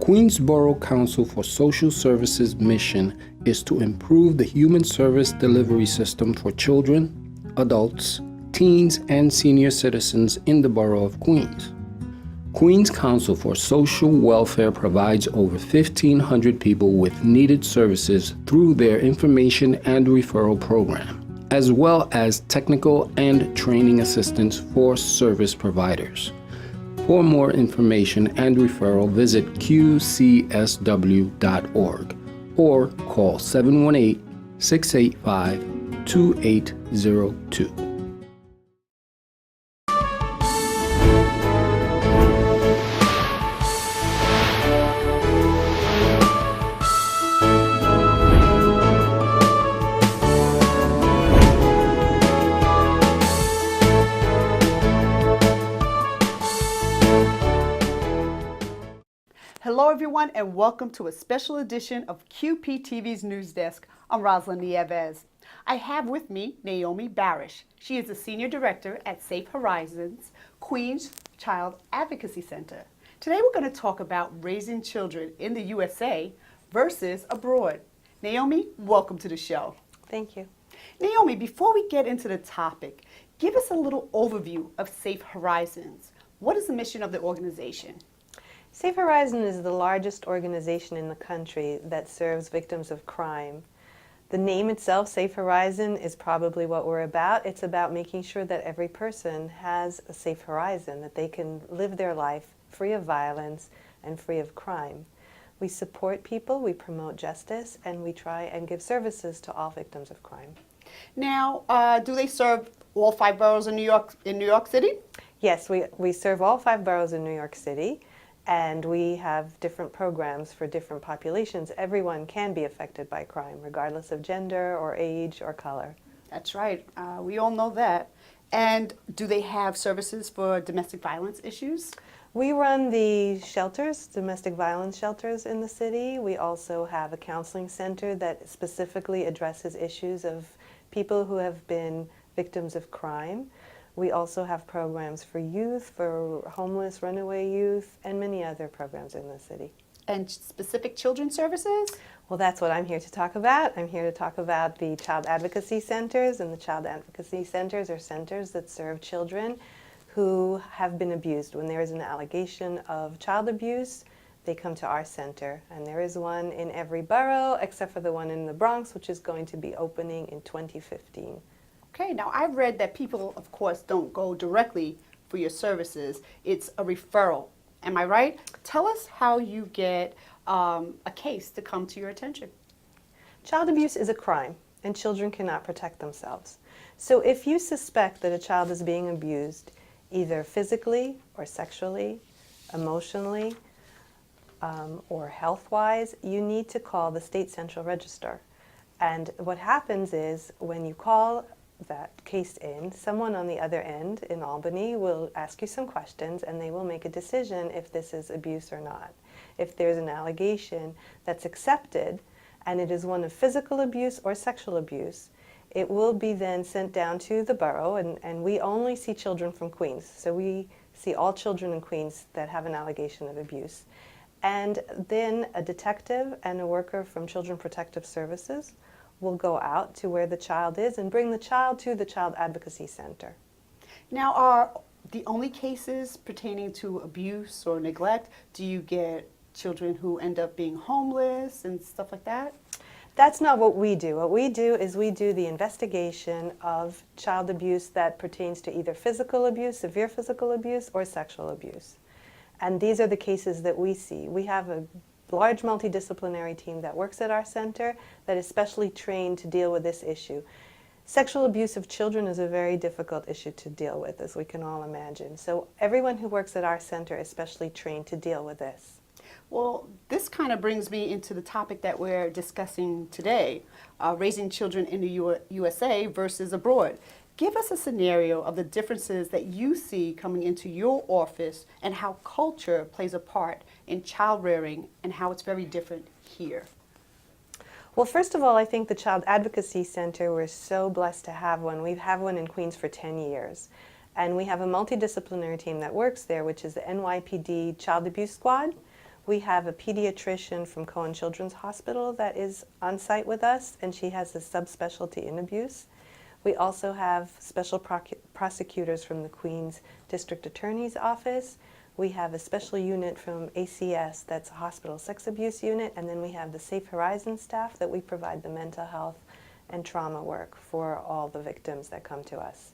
Queensborough Council for Social Services' mission is to improve the human service delivery system for children, adults, teens, and senior citizens in the borough of Queens. Queens Council for Social Welfare provides over 1,500 people with needed services through their information and referral program, as well as technical and training assistance for service providers. For more information and referral, visit qcsw.org or call 718-685-2802. Hello everyone and welcome to a special edition of QPTV's News Desk. I'm Rosalind Nieves. I have with me Naomi Barish. She is the Senior Director at Safe Horizons, Queens Child Advocacy Center. Today we're going to talk about raising children in the USA versus abroad. Naomi, welcome to the show. Thank you. Naomi, before we get into the topic, give us a little overview of Safe Horizons. What is the mission of the organization? Safe Horizon is the largest organization in the country that serves victims of crime. The name itself, Safe Horizon, is probably what we're about. It's about making sure that every person has a safe horizon, that they can live their life free of violence and free of crime. We support people, we promote justice, and we try and give services to all victims of crime. Now, do they serve all 5 boroughs in New York City? Yes, we serve all 5 boroughs in New York City. And we have different programs for different populations. Everyone can be affected by crime, regardless of gender or age or color. That's right. We all know that. And do they have services for domestic violence issues? We run the shelters, domestic violence shelters in the city. We also have a counseling center that specifically addresses issues of people who have been victims of crime. We also have programs for youth, for homeless, runaway youth, and many other programs in the city. And specific children's services? Well, that's what I'm here to talk about. I'm here to talk about the child advocacy centers, and the child advocacy centers are centers that serve children who have been abused. When there is an allegation of child abuse, they come to our center, and there is one in every borough except for the one in the Bronx, which is going to be opening in 2015. Okay, now I've read that people, of course, don't go directly for your services. It's a referral. Am I right? Tell us how you get a case to come to your attention. Child abuse is a crime, and children cannot protect themselves. So if you suspect that a child is being abused, either physically or sexually, emotionally, or health-wise, you need to call the State Central Register. And what happens is when you call that case in, someone on the other end in Albany will ask you some questions and they will make a decision if this is abuse or not. If there's an allegation that's accepted and it is one of physical abuse or sexual abuse, it will be then sent down to the borough, and we only see children from Queens. So we see all children in Queens that have an allegation of abuse. And then a detective and a worker from Children Protective Services will go out to where the child is and bring the child to the Child Advocacy Center. Now, are the only cases pertaining to abuse or neglect, do you get children who end up being homeless and stuff like that? That's not what we do. What we do is we do the investigation of child abuse that pertains to either physical abuse, severe physical abuse, or sexual abuse. And these are the cases that we see. We have a large multidisciplinary team that works at our center that is specially trained to deal with this issue. Sexual abuse of children is a very difficult issue to deal with, as we can all imagine. So everyone who works at our center is specially trained to deal with this. Well, this kind of brings me into the topic that we're discussing today, raising children in the USA versus abroad. Give us a scenario of the differences that you see coming into your office and how culture plays a part in child rearing and how it's very different here. Well, first of all, I think the Child Advocacy Center, we're so blessed to have one. We've had one in Queens for 10 years. And we have a multidisciplinary team that works there, which is the NYPD Child Abuse Squad, We have a pediatrician from Cohen Children's Hospital that is on site with us, and she has a subspecialty in abuse. We also have special prosecutors from the Queens District Attorney's Office. We have a special unit from ACS, that's a hospital sex abuse unit, and then we have the Safe Horizons staff that we provide the mental health and trauma work for all the victims that come to us.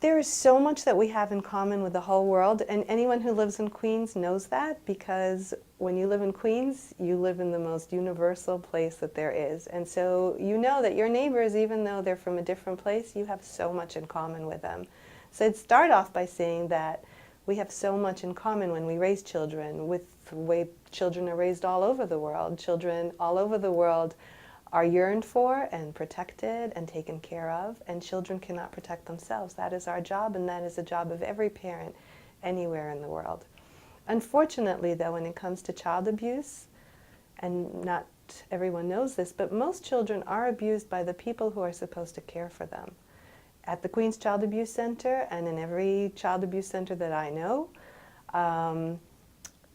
There is so much that we have in common with the whole world, and anyone who lives in Queens knows that, because when you live in Queens, you live in the most universal place that there is. And so you know that your neighbors, even though they're from a different place, you have so much in common with them. So I'd start off by saying that we have so much in common when we raise children with the way children are raised all over the world. Children all over the world are yearned for and protected and taken care of, and children cannot protect themselves. That is our job, and that is the job of every parent anywhere in the world. Unfortunately, though, when it comes to child abuse, and not everyone knows this, but most children are abused by the people who are supposed to care for them. At the Queens Child Abuse Center, and in every child abuse center that I know,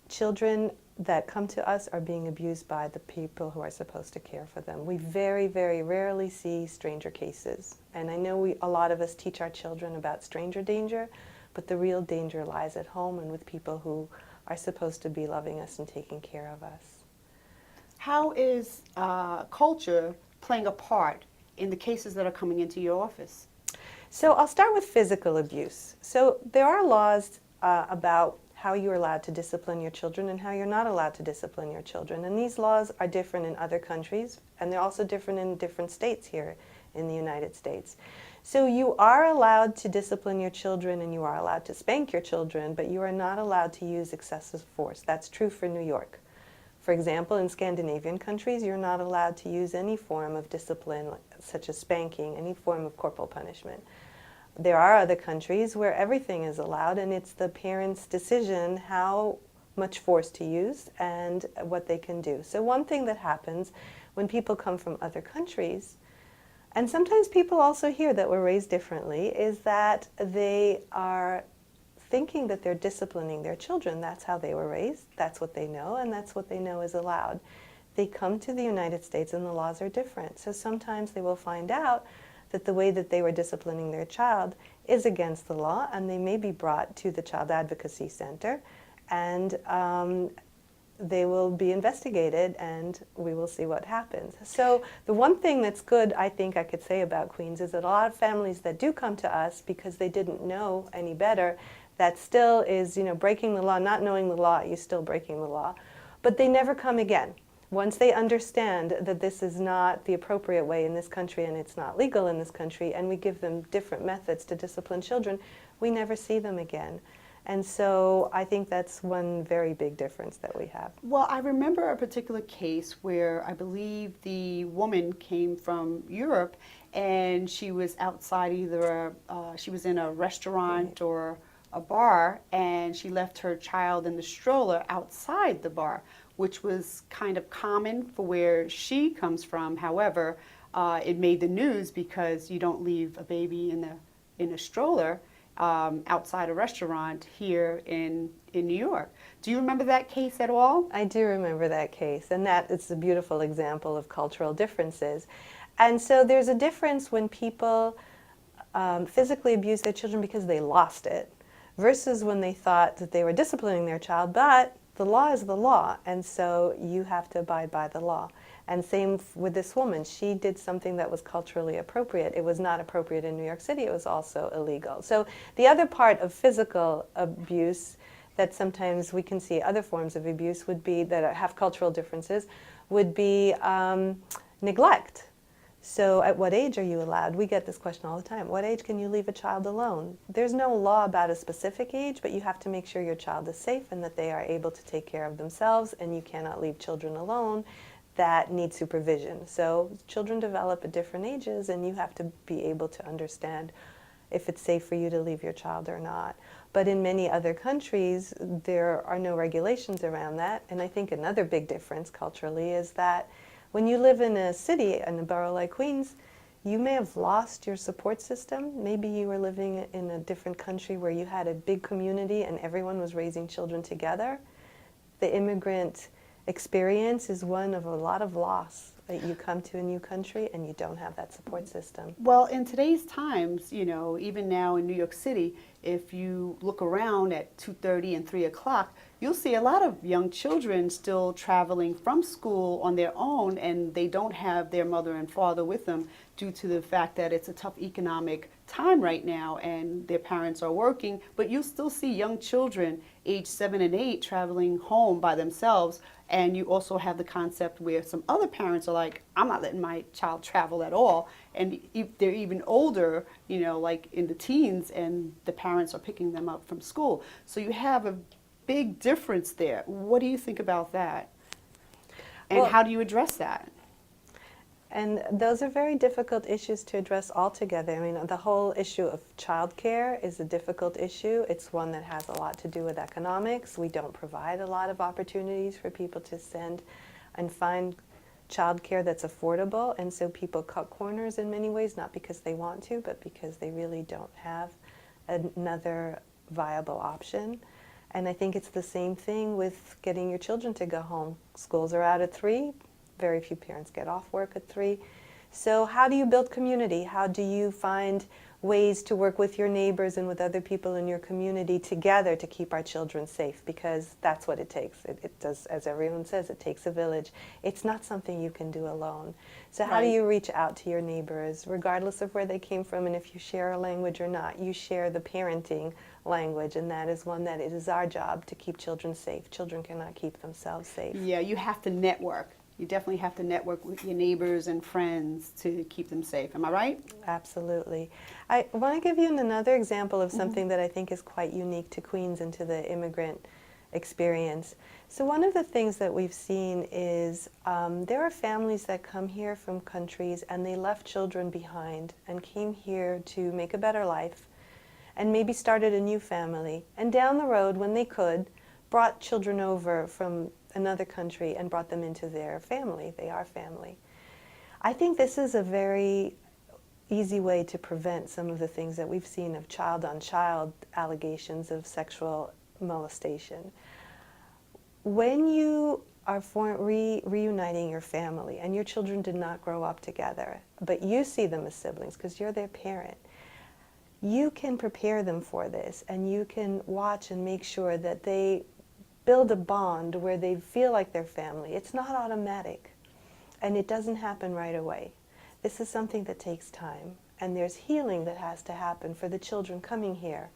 children that come to us are being abused by the people who are supposed to care for them. We very, very rarely see stranger cases. And I know a lot of us teach our children about stranger danger, but the real danger lies at home and with people who are supposed to be loving us and taking care of us. How is culture playing a part in the cases that are coming into your office? So I'll start with physical abuse. So there are laws about how you're allowed to discipline your children and how you're not allowed to discipline your children. And these laws are different in other countries, and they're also different in different states here in the United States. So you are allowed to discipline your children and you are allowed to spank your children, but you are not allowed to use excessive force. That's true for New York. For example, in Scandinavian countries, you're not allowed to use any form of discipline, such as spanking, any form of corporal punishment. There are other countries where everything is allowed, and it's the parent's decision how much force to use and what they can do. So one thing that happens when people come from other countries, and sometimes people also here that were raised differently, is that they are thinking that they're disciplining their children. That's how they were raised, that's what they know, and that's what they know is allowed. They come to the United States and the laws are different. So sometimes they will find out that the way that they were disciplining their child is against the law, and they may be brought to the Child Advocacy Center, and they will be investigated, and we will see what happens. So the one thing that's good, I think I could say about Queens, is that a lot of families that do come to us because they didn't know any better, that still is, breaking the law, not knowing the law, you're still breaking the law, but they never come again. Once they understand that this is not the appropriate way in this country and it's not legal in this country, and we give them different methods to discipline children, we never see them again. And so I think that's one very big difference that we have. Well, I remember a particular case where I believe the woman came from Europe and she was outside she was in a restaurant or a bar, and she left her child in the stroller outside the bar, which was kind of common for where she comes from. However, it made the news because you don't leave a baby in a stroller outside a restaurant here in New York. Do you remember that case at all? I do remember that case, and that is a beautiful example of cultural differences. And so there's a difference when people physically abuse their children because they lost it, versus when they thought that they were disciplining their child, but the law is the law, and so you have to abide by the law. And same with this woman. She did something that was culturally appropriate. It was not appropriate in New York City. It was also illegal. So the other part of physical abuse that sometimes we can see other forms of abuse would be, that have cultural differences, would be neglect. So at what age are you allowed? We get this question all the time. What age can you leave a child alone? There's no law about a specific age, but you have to make sure your child is safe and that they are able to take care of themselves, and you cannot leave children alone that need supervision. So children develop at different ages, and you have to be able to understand if it's safe for you to leave your child or not. But in many other countries, there are no regulations around that. And I think another big difference culturally is that when you live in a city, in a borough like Queens, you may have lost your support system. Maybe you were living in a different country where you had a big community and everyone was raising children together. the immigrant experience is one of a lot of loss. That you come to a new country and you don't have that support system. Well, in today's times, even now in New York City, if you look around at 2:30 and 3 o'clock, you'll see a lot of young children still traveling from school on their own, and they don't have their mother and father with them due to the fact that it's a tough economic time right now and their parents are working. But you still see young children age 7 and 8 traveling home by themselves. And you also have the concept where some other parents are like, I'm not letting my child travel at all. And they're even older, like in the teens, and the parents are picking them up from school. So you have a big difference there. What do you think about that? And Well, how do you address that? and those are very difficult issues to address altogether. I mean, the whole issue of childcare is a difficult issue. It's one that has a lot to do with economics. We don't provide a lot of opportunities for people to send and find childcare that's affordable, and so people cut corners in many ways, not because they want to, but because they really don't have another viable option. And I think it's the same thing with getting your children to go home. Schools are out at 3. Very few parents get off work at 3. So how do you build community? How do you find ways to work with your neighbors and with other people in your community together to keep our children safe? Because that's what it takes. It does, as everyone says, it takes a village. It's not something you can do alone. So how do Right. you reach out to your neighbors, regardless of where they came from and if you share a language or not? You share the parenting language, and that is one that it is our job to keep children safe. Children cannot keep themselves safe. Yeah, you have to network. You definitely have to network with your neighbors and friends to keep them safe. Am I right? Absolutely. I want to give you another example of something that I think is quite unique to Queens and to the immigrant experience. So one of the things that we've seen is there are families that come here from countries and they left children behind and came here to make a better life and maybe started a new family. And down the road, when they could, brought children over from another country and brought them into their family. They are family. I think this is a very easy way to prevent some of the things that we've seen of child-on-child allegations of sexual molestation. When you are reuniting your family and your children did not grow up together, but you see them as siblings because you're their parent, you can prepare them for this, and you can watch and make sure that they build a bond where they feel like they're family. It's not automatic, and it doesn't happen right away. This is something that takes time, and there's healing that has to happen for the children coming here,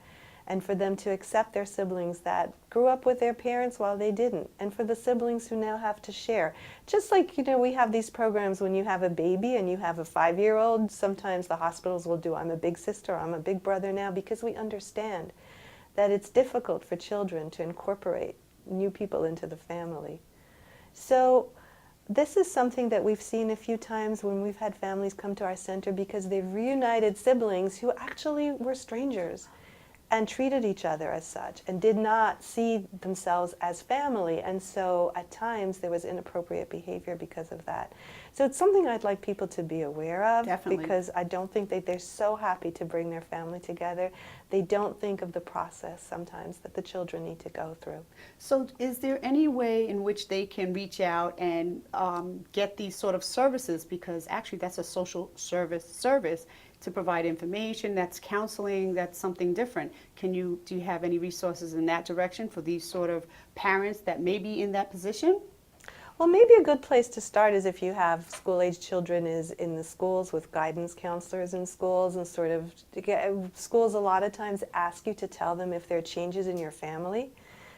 and for them to accept their siblings that grew up with their parents while they didn't, and for the siblings who now have to share. Just like, we have these programs when you have a baby and you have a 5-year-old, sometimes the hospitals will do, I'm a big sister, I'm a big brother now, because we understand that it's difficult for children to incorporate new people into the family. So this is something that we've seen a few times when we've had families come to our center because they've reunited siblings who actually were strangers and treated each other as such and did not see themselves as family. And so at times there was inappropriate behavior because of that. So it's something I'd like people to be aware of. Definitely. Because I don't think that they're so happy to bring their family together. They don't think of the process sometimes that the children need to go through. So is there any way in which they can reach out and get these sort of services? Because actually that's a social service to provide information, that's counseling, that's something different. Do you have any resources in that direction for these sort of parents that may be in that position? Well, maybe a good place to start is if you have school-age children is in the schools with guidance counselors in schools, and schools a lot of times ask you to tell them if there are changes in your family,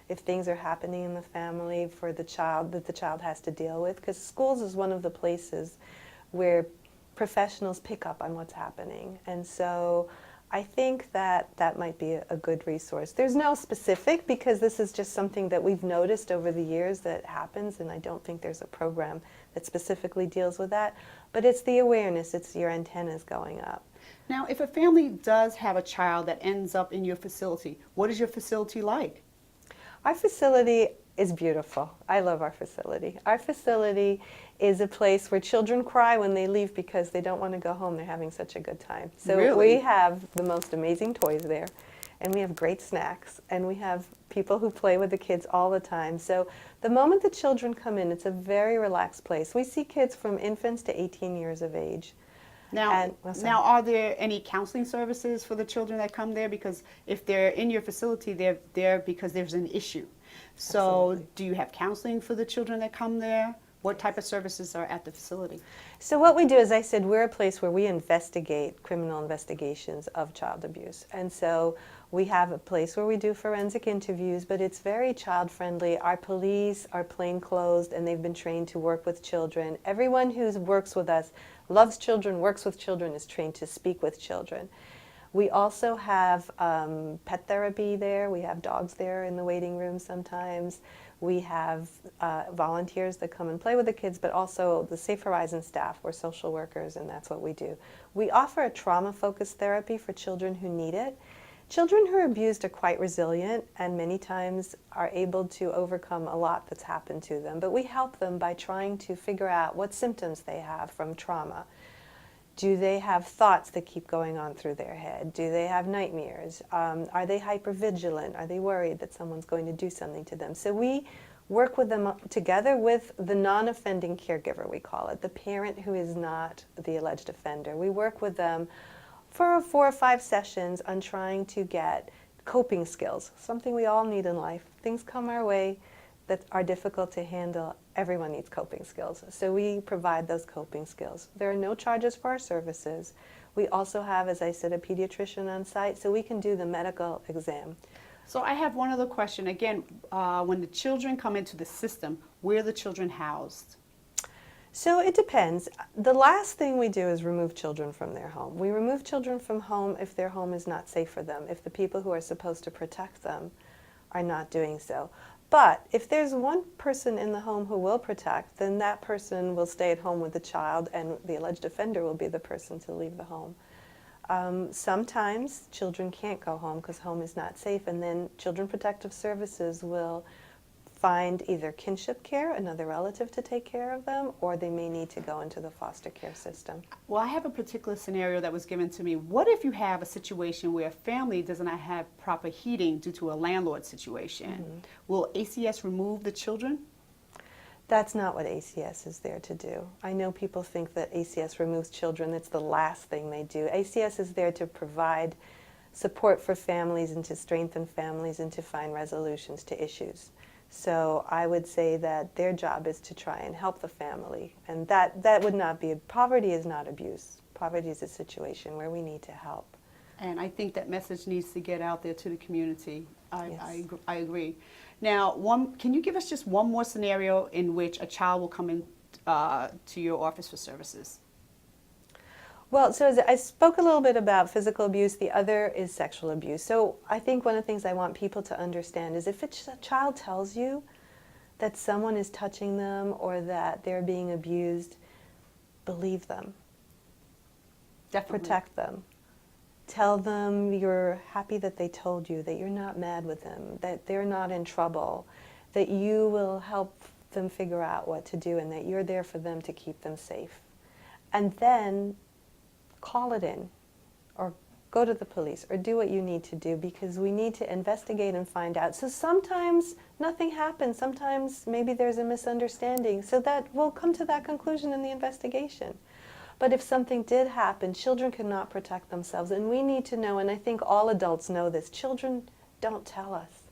if things are happening in the family for the child that the child has to deal with, because schools is one of the places where professionals pick up on what's happening. And so I think that that might be a good resource. There's no specific, because this is just something that we've noticed over the years that happens, and I don't think there's a program that specifically deals with that. But it's the awareness, it's your antennas going up. Now, if a family does have a child that ends up in your facility, what is your facility like? Our facility is beautiful. I love our facility. Our facility is a place where children cry when they leave because they don't want to go home. They're having such a good time. So Really? we have the most amazing toys there. and we have great snacks, and we have people who play with the kids all the time. So the moment the children come in, it's a very relaxed place. We see kids from infants to 18 years of age. Now, And- now, are there any counseling services for the children that come there? Because if they're in your facility, they're there because there's an issue. So, Absolutely. do you have counseling for the children that come there? What type of services are at the facility? So what we do, as I said, we're a place where we investigate criminal investigations of child abuse. And so we have a place where we do forensic interviews, but it's very child-friendly. Our police are plainclothed, and they've been trained to work with children. Everyone who works with us loves children, works with children, is trained to speak with children. We also have pet therapy there. We have dogs there in the waiting room sometimes. We have volunteers that come and play with the kids, but also the Safe Horizons staff. We're social workers, and that's what we do. We offer a trauma-focused therapy for children who need it. Children who are abused are quite resilient and many times are able to overcome a lot that's happened to them. But we help them by trying to figure out what symptoms they have from trauma. Do they have thoughts that keep going on through their head? Do they have nightmares? Are they hypervigilant? Are they worried that someone's going to do something to them? So we work with them together with the non-offending caregiver, we call it, the parent who is not the alleged offender. We work with them for 4 or 5 sessions on trying to get coping skills, something we all need in life. Things come our way that are difficult to handle. Everyone needs coping skills. So we provide those coping skills. There are no charges for our services. We also have, as I said, a pediatrician on site, so we can do the medical exam. So I have one other question. Again, when the children come into the system, where are the children housed? So it depends. The last thing we do is remove children from their home. We remove children from home if their home is not safe for them, if the people who are supposed to protect them are not doing so. But if there's one person in the home who will protect, then that person will stay at home with the child, and the alleged offender will be the person to leave the home. Sometimes children can't go home because home is not safe, and then Children Protective Services will find either kinship care, another relative to take care of them, or they may need to go into the foster care system. Well, I have a particular scenario that was given to me. What if you have a situation where a family does not have proper heating due to a landlord situation? Will ACS remove the children? That's not what ACS is there to do. I know people think that ACS removes children. That's the last thing they do. ACS is there to provide support for families and to strengthen families and to find resolutions to issues. So I would say that their job is to try and help the family. And that would not be, poverty is not abuse. Poverty is a situation where we need to help. And I think that message needs to get out there to the community. Yes. I agree. Now, can you give us just one more scenario in which a child will come in to your office for services? Well, so as I spoke a little bit about physical abuse. The other is sexual abuse. So I think one of the things I want people to understand is if a child tells you that someone is touching them or that they're being abused, believe them. Definitely. Protect them. Tell them you're happy that they told you, that you're not mad with them, that they're not in trouble, that you will help them figure out what to do, and that you're there for them to keep them safe. And then call it in, or go to the police, or do what you need to do, because we need to investigate and find out. So sometimes nothing happens. Sometimes maybe there's a misunderstanding. So that we'll come to that conclusion in the investigation. But if something did happen, children cannot protect themselves, and we need to know, and I think all adults know this, children don't tell us.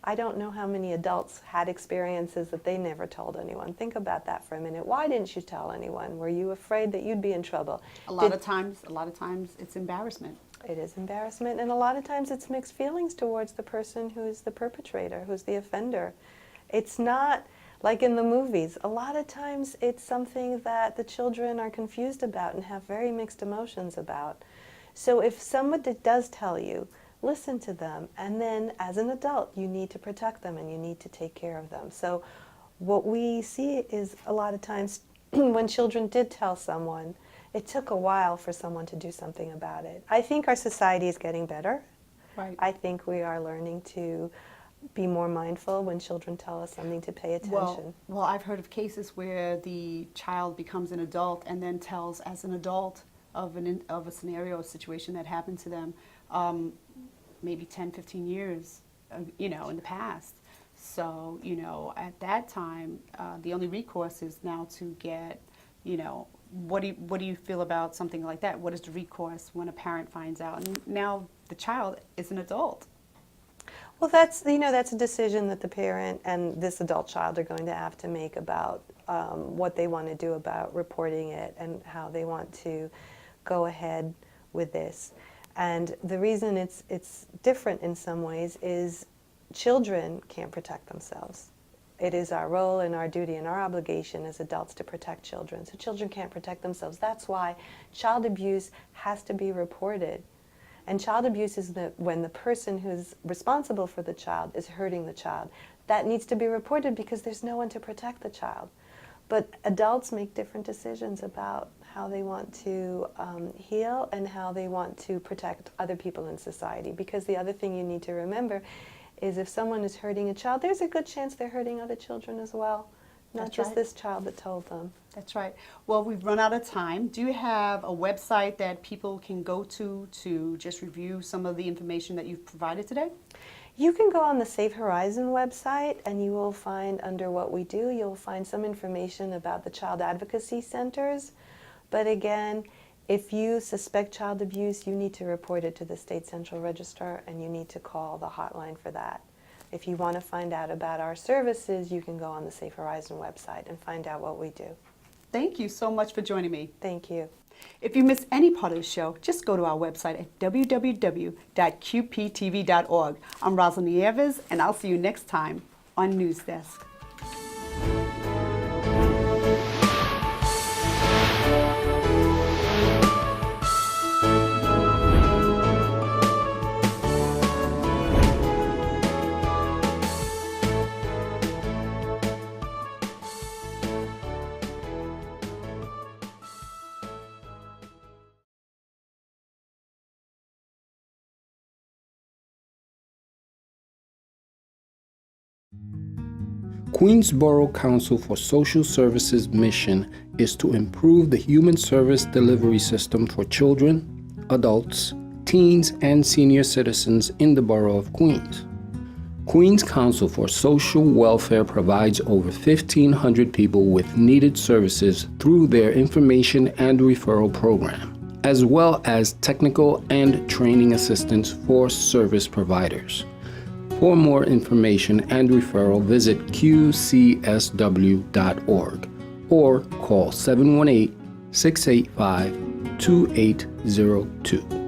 I don't know how many adults had experiences that they never told anyone. Think about that for a minute. Why didn't you tell anyone? Were you afraid that you'd be in trouble? A lot of times it's embarrassment. It is embarrassment, and a lot of times it's mixed feelings towards the person who is the perpetrator, who's the offender. It's not like in the movies. A lot of times it's something that the children are confused about and have very mixed emotions about. So if someone does tell you, listen to them, and then as an adult you need to protect them and you need to take care of them. So what we see is a lot of times when children did tell someone, it took a while for someone to do something about it. I think our society is getting better. Right. I think we are learning to be more mindful when children tell us something, to pay attention. Well, I've heard of cases where the child becomes an adult and then tells as an adult of a scenario, a situation that happened to them. maybe 10, 15 years, in the past. So, at that time, the only recourse is now to get, what do you feel about something like that? What is the recourse when a parent finds out? And now the child is an adult. Well, that's a decision that the parent and this adult child are going to have to make about what they want to do about reporting it and how they want to go ahead with this. And the reason it's different in some ways is children can't protect themselves. It is our role and our duty and our obligation as adults to protect children. So children can't protect themselves. That's why child abuse has to be reported. And child abuse is when the person who's responsible for the child is hurting the child. That needs to be reported because there's no one to protect the child. But adults make different decisions about how they want to heal and how they want to protect other people in society. Because the other thing you need to remember is if someone is hurting a child, there's a good chance they're hurting other children as well. Not That's just right. this child that told them. That's right. Well, we've run out of time. Do you have a website that people can go to just review some of the information that you've provided today? You can go on the Safe Horizon website and you will find under what we do, you'll find some information about the child advocacy centers. But again, if you suspect child abuse, you need to report it to the State Central Register and you need to call the hotline for that. If you want to find out about our services, you can go on the Safe Horizon website and find out what we do. Thank you so much for joining me. Thank you. If you missed any part of the show, just go to our website at www.qptv.org. I'm Rosalind Nieves, and I'll see you next time on News Desk. Queensborough Council for Social Services' mission is to improve the human service delivery system for children, adults, teens, and senior citizens in the Borough of Queens. Queens Council for Social Welfare provides over 1,500 people with needed services through their information and referral program, as well as technical and training assistance for service providers. For more information and referral, visit qcsw.org or call 718-685-2802.